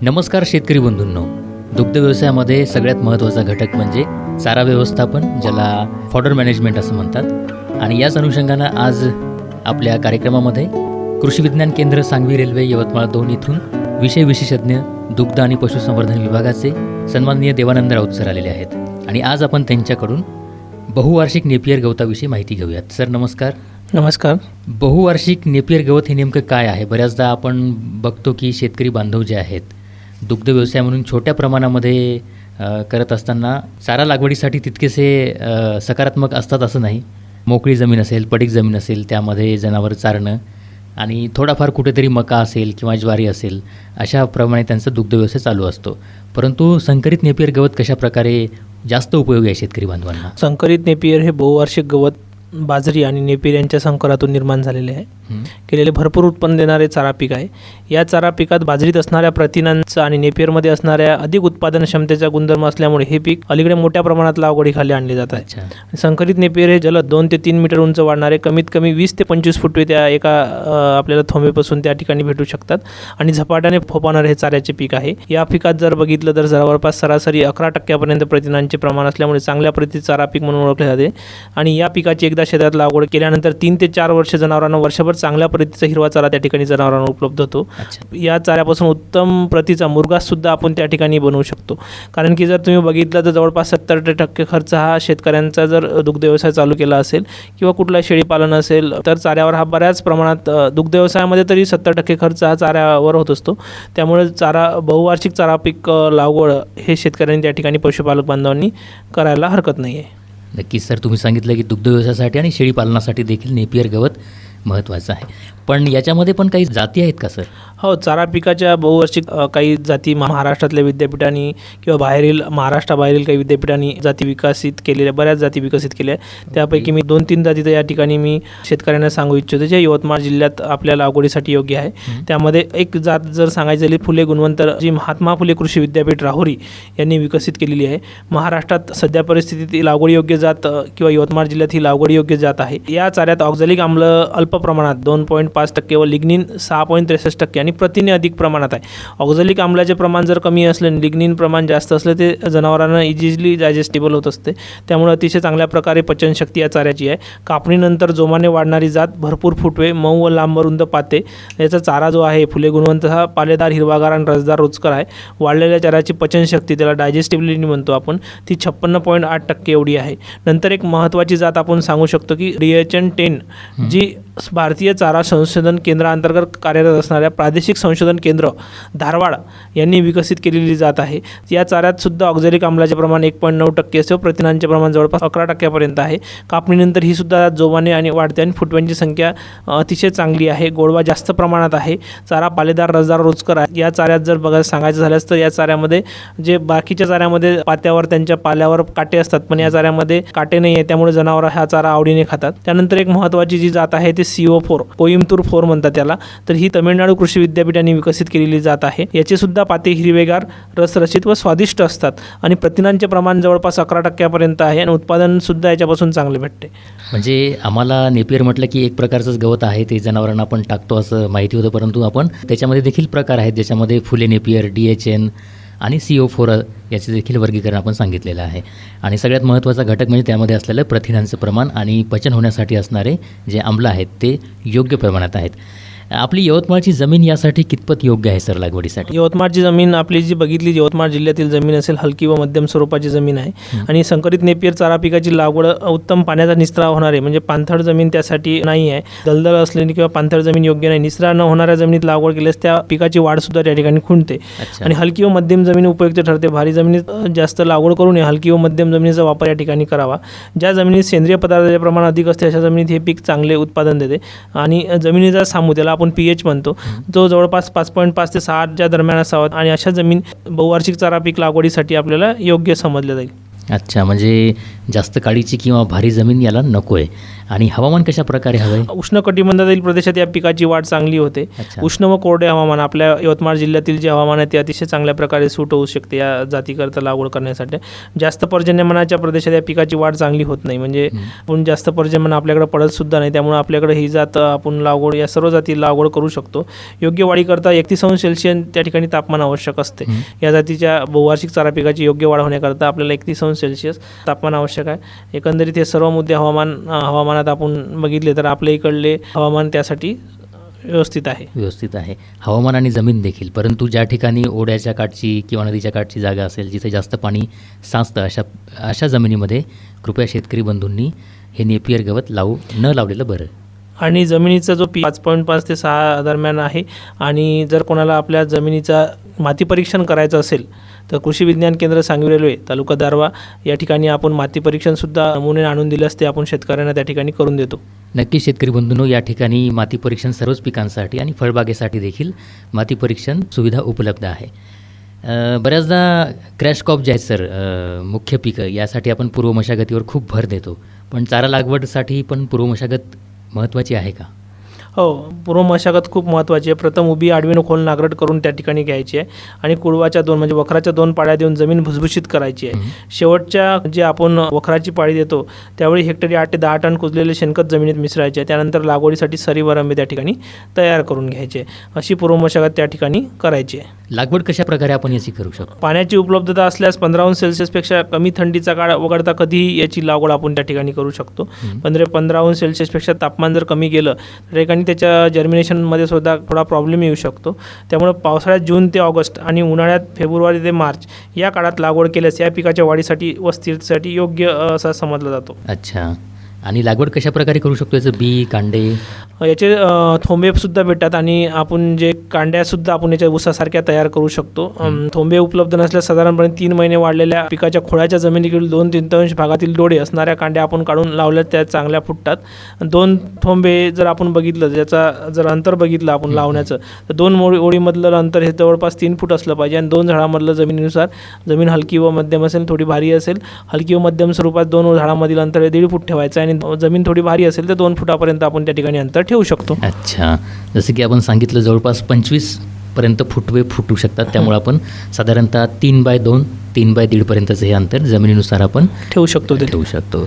नमस्कार शेतकरी बंधूंनो. दुग्ध व्यवसायामध्ये सगळ्यात महत्त्वाचा घटक म्हणजे चारा व्यवस्थापन, ज्याला फॉडर मॅनेजमेंट असं म्हणतात. आणि याच अनुषंगानं आज आपल्या कार्यक्रमामध्ये कृषी विज्ञान केंद्र सांगवी रेल्वे यवतमाळ 2 इथून विषय विशेषज्ञ दुग्ध आणि पशुसंवर्धन विभागाचे सन्माननीय देवानंद राऊत सर आलेले आहेत. आणि आज आपण त्यांच्याकडून बहुवार्षिक नेपियर गवताविषयी माहिती घेऊयात. सर नमस्कार. नमस्कार. बहुवार्षिक नेपियर गवत हे नेमकं काय आहे? बऱ्याचदा आपण बघतो की शेतकरी बांधव जे आहेत दुग्ध व्यवसाय म्हणून छोट्या प्रमाणामध्ये करत असताना चारा लागवडीसाठी तितकेसे सकारात्मक असतात असं नाही. मोकळी जमीन असेल, पडीक जमीन असेल, त्यामध्ये जनावर चारणं आणि थोडाफार कुठेतरी मका असेल किंवा ज्वारी असेल, अशाप्रमाणे त्यांचा दुग्ध व्यवसाय चालू असतो. परंतु संकरित नेपियर गवत कशाप्रकारे जास्त उपयोगी आहे शेतकरी बांधवांना? संकरित नेपियर हे बहुवार्षिक गवत बाजरी आणि नेपियर यांच्या संकरातून निर्माण झालेले आहे. केलेले भरपूर उत्पन्न देणारे चारा पीक आहे. या चारा पिकात बाजरीत असणाऱ्या प्रथिनांचा आणि नेपियरमध्ये असणाऱ्या अधिक उत्पादन क्षमतेचा गुणधर्म असल्यामुळे हे पीक अलीकडे मोठ्या प्रमाणात लागवडीखाली आणले जात आहे. संकरित नेपियर हे जलद 2 ते 3 मीटर उंच वाढणारे कमीत कमी 20 ते 25 फुटवे त्या एका आपल्याला थोंबेपासून त्या ठिकाणी भेटू शकतात आणि झपाट्याने फोपावणारे हे चाऱ्याचे पीक आहे. या पिकात जर बघितलं तर जवळपास सरासरी 11% प्रथिनांचे प्रमाण असल्यामुळे चांगल्या प्रतीचे चारा पीक म्हणून ओळखले जाते. आणि या पिकाची एकदा शेतात लागवड केल्यानंतर 3 ते 4 वर्ष जनावरांना वर्षभर चांगल्या प्रतीचा हिरवा चारा त्या ठिकाणी जनावरांना उपलब्ध होतो. या चाऱ्यापासून उत्तम प्रतीचा मुरघाससुद्धा आपण त्या ठिकाणी बनवू शकतो. कारण की जर तुम्ही बघितलं तर जवळपास 70% खर्च हा शेतकऱ्यांचा जर दुग्ध व्यवसाय चालू केला असेल किंवा कुठला शेळीपालन असेल तर चाऱ्यावर हा बऱ्याच प्रमाणात दुग्ध व्यवसायामध्ये तरी 70% खर्च हा चाऱ्यावर होत असतो. त्यामुळे बहुवार्षिक चारा पीक लागवड हे शेतकऱ्यांनी त्या ठिकाणी पशुपालक बांधवांनी करायला हरकत नाही आहे. नक्कीच सर, तुम्ही सांगितलं की दुग्ध व्यवसायासाठी आणि शेळीपालनासाठी देखील नेपियर गवत महत्त्वाचं आहे. पण याच्यामध्ये पण काही जाती आहेत का सर? हो, चारा पिकाच्या बहुवार्षिक काही जाती महाराष्ट्रातल्या विद्यापीठांनी किंवा महाराष्ट्राबाहेरील काही विद्यापीठांनी जाती विकसित केलेल्या, बऱ्याच जाती विकसित केल्या. त्यापैकी मी 2-3 जाती तर या ठिकाणी मी शेतकऱ्यांना सांगू इच्छितो जे यवतमाळ जिल्ह्यात आपल्या लागवडीसाठी योग्य आहे. त्यामध्ये एक जात जर सांगायची झाली फुले गुणवंत, जी महात्मा फुले कृषी विद्यापीठ राहुरी यांनी विकसित केलेली आहे. महाराष्ट्रात सध्या परिस्थितीत लागवडी योग्य जात किंवा यवतमाळ जिल्ह्यात ही लागवडी योग्य जात आहे. या चाऱ्यात ऑक्झॅलिक आम्ल अल्प प्रमाणात 2.5% व लिग्निन 6.63% आणि प्रथिने अधिक प्रमाणात आहे. ऑक्झॅलिक आम्लाचे प्रमाण जर कमी असले, लिग्निन प्रमाण जास्त असलं ते जनावरांना इझिली डायजेस्टेबल होत असते. त्यामुळे अतिशय चांगल्या प्रकारे पचनशक्ती या चाऱ्याची आहे. कापणीनंतर जोमाने वाढणारी जात, भरपूर फुटवे, मऊ व लांब रुंद पाते. याचा चारा जो आहे फुले गुणवंत हा पालेदार, हिरवागार आणि रसदार रुचकर आहे. वाढलेल्या चाऱ्याची पचनशक्ती, त्याला डायजेस्टिबिलिटी म्हणतो आपण, ती 56.8% एवढी आहे. नंतर एक महत्त्वाची जात आपण सांगू शकतो की DHN-10, जी भारतीय चारा संशोधन केंद्राअंतर्गत कार्यरत असणाऱ्या प्रादेशिक संशोधन केंद्र धारवाड यांनी विकसित केलेली जात आहे. या चाऱ्यात सुद्धा ऑक्झॅलिक आम्लाचे प्रमाण 1.9% असे, प्रथिनांचे प्रमाण जवळपास 11% आहे. कापणीनंतर ही सुद्धा जोमाने आणि वाढते आणि फुटव्यांची संख्या अतिशय चांगली आहे. गोडवा जास्त प्रमाणात आहे. चारा पालेदार, रसदार, रुचकर आहे. या चाऱ्यात जर सांगायचं झाल्यास तर या चाऱ्यामध्ये जे बाकीच्या चाऱ्यामध्ये पात्यावर, त्यांच्या पाल्यावर काटे असतात, पण या चाऱ्यामध्ये काटे नाही आहे. त्यामुळे जनावर हा चारा आवडीने खातात. त्यानंतर एक महत्त्वाची जी जात आहे ती CO4, कोइंबतूर 4 म्हणतात त्याला. तर ही तमिळनाडू कृषी विद्यापीठाने विकसित केलेली जात आहे. याचे सुद्धा पाते हिरवेगार, रसरशीत व स्वादिष्ट असतात आणि प्रथिनांचे प्रमाण जवळपास 11% आहे आणि उत्पादन सुद्धा याच्यापासून चांगले भेटते. म्हणजे आम्हाला नेपियर म्हटलं की एक प्रकारचंच गवत आहे, ते जनावरांना आपण टाकतो असं माहिती होतं. परंतु आपण त्याच्यामध्ये देखील प्रकार आहेत, ज्याच्यामध्ये फुले नेपियर, DHN आणि CO4 याचे देखील वर्गीकरण आपण सांगितलेलं आहे. आणि सगळ्यात महत्त्वाचा घटक म्हणजे त्यामध्ये असलेलं प्रथिनांचं प्रमाण आणि पचन होण्यासाठी असणारे जे आम्ल आहेत ते योग्य प्रमाणात आहेत. आपली यवतमाळची जमीन यासाठी कितपत योग्य आहे सर लागवडीसाठी? यवतमाळची जमीन आपली जी बघितली, यवतमाळ जिल्ह्यातील जमीन असेल, हलकी व मध्यम स्वरूपाची जमीन आहे. आणि संकरित नेपियर चारा पिकाची लागवड उत्तम पाण्याचा निचरा होणारे, म्हणजे पाणथळ जमीन त्यासाठी नाही आहे. दलदल असलेली किंवा पाणथळ जमीन योग्य नाही. निचरा न होणाऱ्या जमिनीत लागवड केल्यास त्या पिकाची वाढसुद्धा त्या ठिकाणी खुंटते. आणि हलकी व मध्यम जमीन उपयुक्त ठरते. भारी जमिनीत जास्त लागवड करू नये. हलकी व मध्यम जमिनीचा वापर या ठिकाणी करावा. ज्या जमिनीत सेंद्रिय पदार्थाचे प्रमाण अधिक असते अशा जमिनीत हे पीक चांगले उत्पादन देते. आणि जमिनीचा सामू, त्याला आपण pH म्हणतो, जो जवळपास 5.5 ते 6 दरम्यान असावा. आणि अशा जमीन बहुवार्षिक चारा पीक लागवडीसाठी आपल्याला योग्य समजले जाईल. अच्छा, म्हणजे जास्त काळीची किंवा भारी जमीन याला नको आहे. आणि हवामान कशा प्रकारे हवं आहे? उष्णकटिबंधातील प्रदेशात या पिकाची वाढ चांगली होते. अच्छा. उष्ण व कोरडे हवामान आपल्या यवतमाळ जिल्ह्यातील जे हवामान आहे ते अतिशय चांगल्या प्रकारे सूट होऊ शकते या जातीकरता लागवड करण्यासाठी. जास्त पर्जन्यमानाच्या प्रदेशात या पिकाची वाढ चांगली होत नाही, म्हणजे आपण जास्त पर्जन्यमान आपल्याकडे पडत सुद्धा नाही, त्यामुळे आपल्याकडे ही जात आपण लागवड या सर्व जाती लागवड करू शकतो. योग्य वाढीकरता 31° त्या ठिकाणी तापमान आवश्यक असते. या जातीच्या बहुवार्षिक चारा पिकाची योग्य वाढ होण्याकरता आपल्याला 31° तापमान आवश्यक आहे. एकंदरीत हे सर्व मुद्दे हवामानात आपण बघितले तर आपल्या इकडले हवामान त्यासाठी व्यवस्थित आहे. हवामान आणि जमीन देखील, परंतु ज्या ठिकाणी ओढ्याच्या काठची किंवा नदीच्या काठची जागा असेल, जिथे जास्त पाणी साचतं, अशा जमिनीमध्ये कृपया शेतकरी बंधूंनी हे नेपियर गवत न लावलेलं बरं. आणि जमिनीचा जो 5.5 ते 6 दरम्यान आहे. आणि जर कोणाला आपल्या जमिनीचा माती परीक्षण करायचं असेल तर कृषी विज्ञान केंद्र सांगवी रेल्वे तालुका दारवा या ठिकाणी आपण माती परीक्षणसुद्धा नमुने आणून दिले असते, आपण शेतकऱ्यांना त्या ठिकाणी करून देतो. नक्की शेतकरी बंधूंनो, या ठिकाणी माती परीक्षण सर्वच पिकांसाठी आणि फळबागेसाठी देखील माती परीक्षण सुविधा उपलब्ध आहे. बऱ्याचदा क्रॅश क्रॉप जे आहेत सर, मुख्य पिकं, यासाठी आपण पूर्व मशागतीवर खूप भर देतो, पण चारा लागवडसाठी पण पूर्व मशागत महत्त्वाची आहे का? हो, पूर्व मशागत खूप महत्त्वाची आहे. प्रथम उभी आडवीनं खोल नांगरट करून त्या ठिकाणी घ्यायची आहे आणि कुळवाच्या 2 म्हणजे वखराच्या 2 पाळ्या देऊन जमीन भुसभुशीत करायची आहे. शेवटच्या जे आपण वखराची पाळी देतो त्यावेळी हेक्टरी 8 ते 10 टन कुजलेले शेणखत जमिनीत मिसळायचे आहे. त्यानंतर लागवडीसाठी सरी व रंबे त्या ठिकाणी तयार करून घ्यायचे. अशी पूर्व मशागत त्या ठिकाणी करायची आहे. लागवड कशा प्रकारे आपण याची करू शकतो? पाण्याची उपलब्धता असल्यास 15°C कमी थंडीचा काळ वगळता कधीही याची लागवड आपण त्या ठिकाणी करू शकतो. 15°C तापमान जर कमी गेलं तर ठिकाणी त्याच्या जर्मिनेशनमध्ये सुद्धा थोडा प्रॉब्लेम येऊ शकतो. त्यामुळे पावसाळ्यात जून ते ऑगस्ट आणि उन्हाळ्यात फेब्रुवारी ते मार्च या काळात लागवड केल्यास या पिकाच्या वाढीसाठी व स्थिरतेसाठी योग्य असा समजला जातो. अच्छा. आणि लागवड कशा प्रकारे करू शकतो? याचं बी, कांडे, याचे थोंबेसुद्धा भेटतात आणि आपण जे कांड्यासुद्धा आपण याच्या ऊसासारख्या तयार करू शकतो. थोंबे उपलब्ध नसल्यास साधारणपणे 3 महिने वाढलेल्या पिकाच्या खोळाच्या जमिनीकडील 2-3 भागातील डोळे असणाऱ्या कांड्या आपण काढून लावल्या, त्या चांगल्या फुटतात. 2 थोंबे जर आपण बघितलं, ज्याचा जर अंतर बघितलं आपण लावण्याचं, तर 2 ओळीमधलं अंतर हे जवळपास 3 फूट असलं पाहिजे. आणि 2 झाडामधलं जमिनीनुसार, जमीन हलकी व मध्यम असेल, थोडी भारी असेल, हलकी व मध्यम स्वरूपात 2 झाडामधील अंतर हे 1.5 फूट ठेवायचं आणि जमीन थोडी भारी असेल तर 2 फुटापर्यंत आपण त्या ठिकाणी अंतर ठेवू शकतो. अच्छा. जसं की आपण सांगितलं जवळपास 25पर्यंत फुटवे फुटू शकतात, त्यामुळे आपण साधारणतः 3x2, 3x1.5 पर्यंतचं हे अंतर जमिनीनुसार आपण ठेवू शकतो.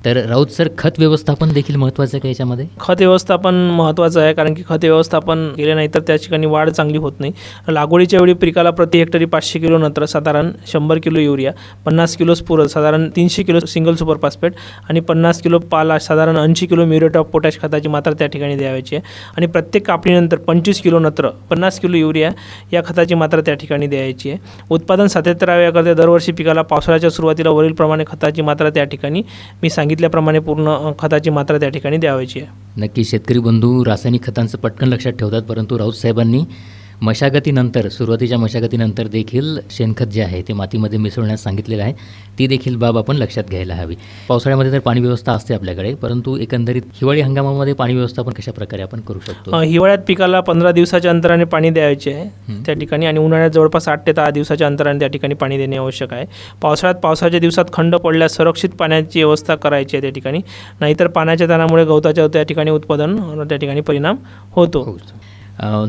तर राऊत सर, खत व्यवस्थापन देखील महत्त्वाचं आहे का याच्यामध्ये? खत व्यवस्थापन महत्त्वाचं आहे, कारण की खत व्यवस्थापन केले नाही तर त्या ठिकाणी वाढ चांगली होत नाही. लागवडीच्या वेळी पिकाला प्रति हेक्टरी 500 किलो नत्र, साधारण 100 किलो युरिया, 50 किलो स्फुरद, साधारण 300 किलो सिंगल सुपर फॉस्फेट आणि 50 किलो पाला, साधारण 80 किलो म्युरेट ऑफ पोटॅश खताची मात्रा त्या ठिकाणी द्यायची आहे. आणि प्रत्येक कापणीनंतर 25 किलो नत्र, 50 किलो युरिया या खताची मात्रा त्या ठिकाणी द्यायची आहे. उत्पादन सातत्य राहावे दरवर्षी पिकाला पावसाळ्याच्या सुरुवातीला वरीलप्रमाणे खताची मात्रा त्या ठिकाणी मी सांगितल्याप्रमाणे पूर्ण खताची मात्रा त्या ठिकाणी द्यावायची आहे. नक्की शेतकरी बंधू रासायनिक खतांचं पटकन लक्षात ठेवतात, परंतु राऊत साहेबांनी मशागतीनंतर, सुरुवातीच्या मशागतीनंतर देखील शेणखत जे आहे ते मातीमध्ये मिसळण्यास सांगितलेलं आहे. ती देखील बाब आपण लक्षात घ्यायला हवी. पावसाळ्यामध्ये तर पाणी व्यवस्था असते आपल्याकडे, परंतु एकंदरीत हिवाळी हंगामामध्ये पाणी व्यवस्थापन कशा प्रकारे आपण करू शकतो? हिवाळ्यात पिकाला 15 दिवसाच्या अंतराने पाणी द्यायचे आहे त्या ठिकाणी, आणि उन्हाळ्यात जवळपास 8 ते 10 दिवसाच्या अंतराने त्या ठिकाणी पाणी देणे आवश्यक आहे. पावसाळ्यात पावसाच्या दिवसात खंड पडल्यास सुरक्षित पाण्याची व्यवस्था करायची आहे त्या ठिकाणी, नाहीतर पाण्याच्या ताणामुळे गवताच्या त्या ठिकाणी उत्पादन त्या ठिकाणी परिणाम होतो.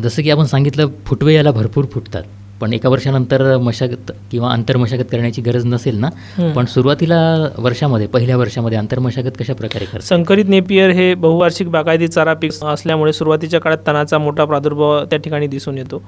जसं की आपण सांगितलं, फुटवे याला भरपूर फुटतात, पण एका वर्षानंतर मशागत किंवा आंतरमशागत करण्याची गरज नसेल ना, पण सुरुवातीला पहिल्या वर्षामध्ये आंतरमशागत कशा प्रकारे करतात? संकरित नेपियर हे बहुवार्षिक बागायती चारा पीक असल्यामुळे सुरुवातीच्या काळात तणाचा मोठा प्रादुर्भाव त्या ठिकाणी दिसून येतो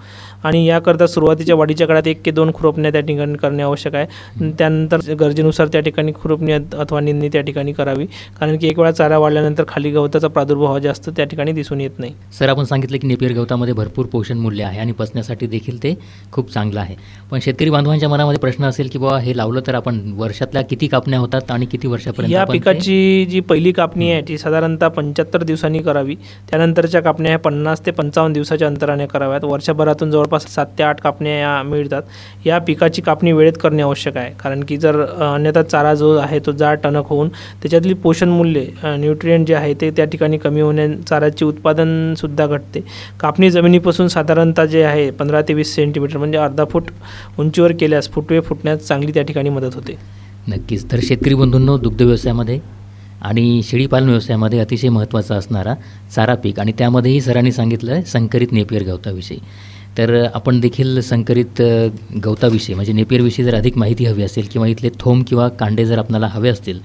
आणि याकरता सुरुवातीच्या वाढीच्या काळात 1 ते 2 खुरपण्या त्या ठिकाणी करणे आवश्यक आहे. त्यानंतर गरजेनुसार त्या ठिकाणी खुरपणी अथवा निंदणी त्या ठिकाणी करावी, कारण की एक वेळा चारा वाढल्यानंतर खाली गवताचा प्रादुर्भाव जास्त त्या ठिकाणी दिसून येत नाही. सर, आपण सांगितलं की नेपियर गवतामध्ये भरपूर पोषण मूल्य आहे आणि पचण्यासाठी देखील ते खूप चांगलं आहे, पण शेतकरी बांधवांच्या मनामध्ये प्रश्न असेल की बाबा हे लावलं तर आपण वर्षातल्या किती कापण्या होतात आणि किती वर्षापर्यंत? या पिकाची जी पहिली कापणी आहे ती साधारणतः 75 दिवसांनी करावी. त्यानंतरच्या कापण्या ह्या 50 ते 55 दिवसाच्या अंतराने कराव्यात. वर्षभरातून जवळपास 7 ते 8 कापण्या या मिळतात. या पिकाची कापणी वेळेत करणे आवश्यक आहे, कारण की जर अन्यथा चारा जो आहे तो जाड टणक होऊन त्याच्यातली पोषण मूल्ये, न्यूट्रिएंट जे आहे ते त्या ठिकाणी कमी होण्याने चाऱ्याचे उत्पादनसुद्धा घटते. कापणी जमिनीपासून साधारणतः जे आहे 15 ते 20 सेंटीमीटर म्हणजे अर्धा फूट उंचीवर केल्यास फुटवे फुटण्यास चांगली त्या ठिकाणी मदत होते. नक्कीच. तर शेतकरी बंधूंनो, दुग्ध व्यवसायामध्ये आणि शेळीपालन व्यवसायामध्ये अतिशय महत्त्वाचा असणारा चारा पीक आणि त्यामध्येही सरांनी सांगितलं संकरित नेपियर गवताविषयी. तर आपण देखील संकरित गवताविषयी म्हणजे नेपियरविषयी जर अधिक माहिती हवी असेल किंवा इथले थोम किंवा कांडे जर आपल्याला हवे असतील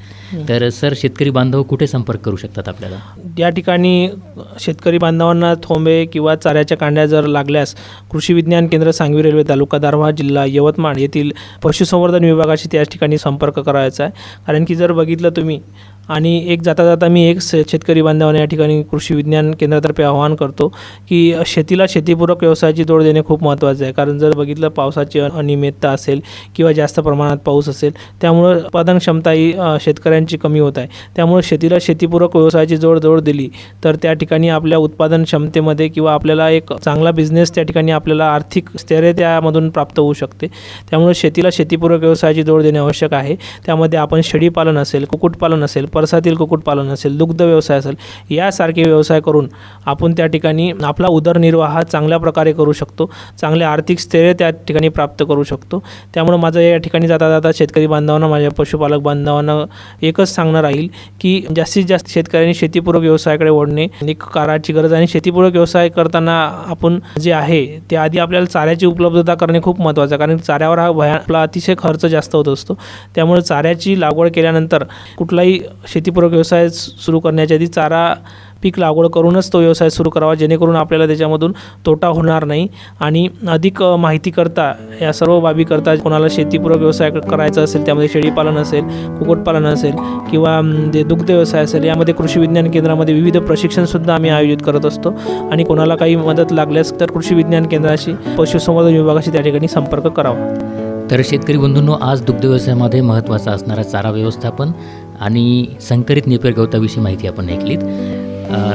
तर सर शेतकरी बांधव कुठे संपर्क करू शकतात आपल्याला? या ठिकाणी शेतकरी बांधवांना थोंबे किंवा चाऱ्याच्या कांड्या जर लागल्यास कृषी विज्ञान केंद्र सांगवी रेल्वे तालुका दारव्हा जिल्हा यवतमाळ येथील पशुसंवर्धन विभागाशी त्या ठिकाणी संपर्क करायचा आहे. कारण की जर बघितलं तुम्ही आणि एक जाता जाता मी एक शेतकरी बांधवांना या ठिकाणी कृषी विज्ञान केंद्रातर्फे आवाहन करतो की शेतीला शेतीपूरक व्यवसायाची जोड देणे खूप महत्त्वाचं आहे. कारण जर बघितलं पावसाची अनियमितता असेल किंवा जास्त प्रमाणात पाऊस असेल त्यामुळं उत्पादन क्षमता ही शेतकऱ्यांची कमी होत आहे. त्यामुळे शेतीला शेतीपूरक व्यवसायाची जोड दिली तर त्या ठिकाणी आपल्या उत्पादन क्षमतेमध्ये किंवा आपल्याला एक चांगला बिझनेस त्या ठिकाणी आपल्याला आर्थिक स्थैर्य त्यामधून प्राप्त होऊ शकते. त्यामुळे शेतीला शेतीपूरक व्यवसायाची जोड देणे आवश्यक आहे. त्यामध्ये आपण शेळीपालन असेल, कुक्कुटपालन असेल, परसातील कुक्कुटपालन असेल, दुग्ध व्यवसाय असेल, यासारखे व्यवसाय करून आपण त्या ठिकाणी आपला उदरनिर्वाह चांगल्या प्रकारे करू शकतो, चांगले आर्थिक स्थैर्य त्या ठिकाणी प्राप्त करू शकतो. त्यामुळे माझं या ठिकाणी जाता जाता शेतकरी बांधवांना, माझ्या पशुपालक बांधवांना एकच सांगणं राहील की जास्तीत जास्त शेतकऱ्यांनी शेतीपूरक व्यवसायाकडे वळणे एक काळाची गरज आहे. आणि शेतीपूरक व्यवसाय करताना आपण जे आहे ते आधी आपल्याला चाऱ्याची उपलब्धता करणे खूप महत्त्वाचं आहे. कारण चाऱ्यावर हा आपला अतिशय खर्च जास्त होत असतो. त्यामुळे चाऱ्याची लागवड केल्यानंतर कुठलाही शेतीपूरक व्यवसाय सुरू करण्याच्या आधी चारा पीक लागवड करूनच तो व्यवसाय सुरू करावा, जेणेकरून आपल्याला त्याच्यामधून तोटा होणार नाही. आणि अधिक माहिती करता या सर्व बाबी करता कोणाला शेतीपूरक व्यवसाय करायचा असेल, त्यामध्ये शेळीपालन असेल, कुक्कुटपालन असेल किंवा जे दुग्ध व्यवसाय असेल, यामध्ये कृषी विज्ञान केंद्रामध्ये विविध प्रशिक्षणसुद्धा आम्ही आयोजित करत असतो. आणि कोणाला काही मदत लागल्यास तर कृषी विज्ञान केंद्राशी, पशुसंवर्धन विभागाशी त्या ठिकाणी संपर्क करावा. तर शेतकरी बंधूंनो, आज दुग्ध व्यवसायामध्ये महत्त्वाचा असणारा चारा व्यवस्थापन आणि संकरित नेपियर गवताविषयी माहिती आपण ऐकलीत.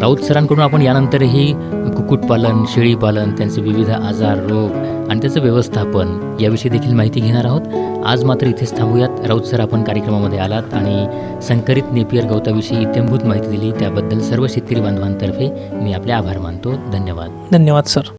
राऊत सरांकडून आपण यानंतरही कुक्कुटपालन, शेळीपालन, त्यांचे विविध आजार, रोग आणि त्याचं व्यवस्थापन याविषयी देखील माहिती घेणार आहोत. आज मात्र इथेच थांबूयात. राऊत सर, आपण कार्यक्रमामध्ये आलात आणि संकरित नेपियर गवताविषयी इत्यंभूत माहिती दिली, त्याबद्दल सर्व शेतकरी बांधवांतर्फे मी आपले आभार मानतो. धन्यवाद. धन्यवाद सर.